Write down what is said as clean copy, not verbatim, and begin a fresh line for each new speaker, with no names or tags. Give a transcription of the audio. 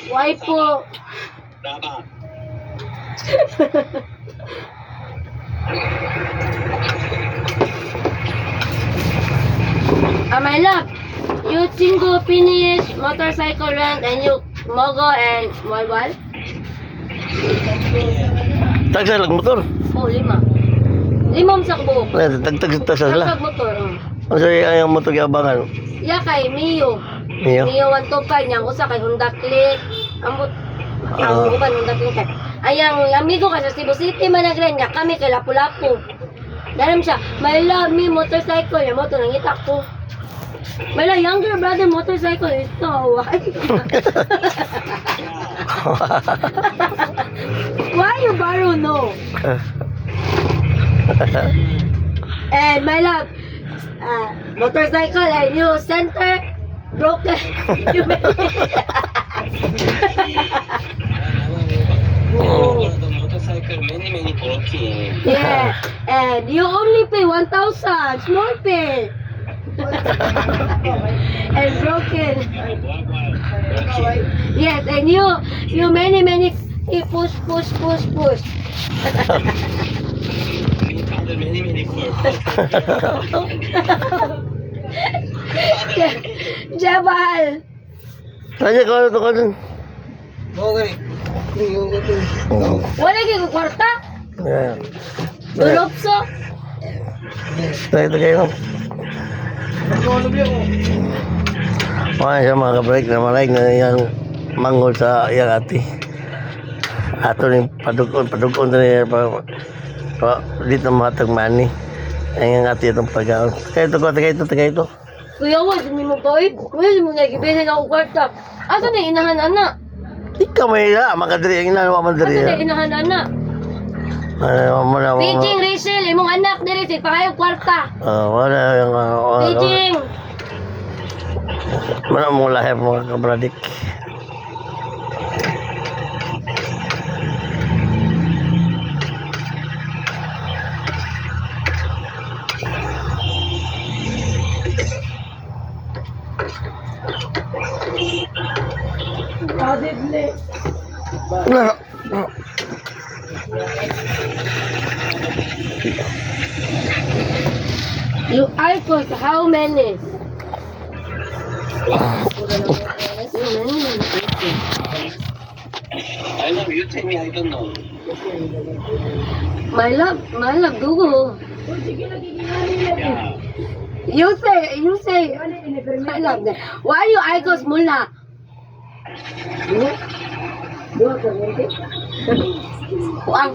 Why po?
Tama.
My love, you single finish motorcycle rent and you mogo and walwal?
Tagsa lang motor.
Oh, 5. 5 sa kubo.
Tagsa sila.
Tagsa motor.
Ano sa'yo yung motor yabangan?
Ya kay Mio.
Niyo?
Mio 125 niyang usa kay Honda Click. Ambot. Ang uban Honda Click kay. Ayang amigo ka sa Cebu City man nagren nga kami kay Lapu-Lapu. Dalam siya, my love me motorcycle. Yung motor nangita ko. My love, younger brother motorcycle is so why you borrow no? And my love, motorcycle and you center broken.
The motorcycle many broken.
Yeah, and you only pay 1,000 small pay. And broken. Yes, and you many push.
Many
Jabal.
Tanya ko ano to ka dun.
Wala kayo kwarta?
Yan.
Dulopso?
Ito kayo. Mga mga kabalik na malay nga yung mangol sa iyang ati. Ato rin padugon na niya pa dito mahatag mani. Ang ati itong pagkaon. Taga ito.
Kuya, wala din mo ba eh? Wala din mo nagibili na ako kwarta. Asa na inahan anak?
Ikaw may ila, makadiri ang inawa man
Asa
diri.
na inahan anak? Beijing, Rachel, imong anak diri si pahayog kwarta.
Wala yung
Beijing.
mana mo lahir mga kabradik. Nah.
You icons, how many?
I know, you tell me, I don't know.
My love, Google.
Yeah.
You say, my love. Why you icons mula? Wang.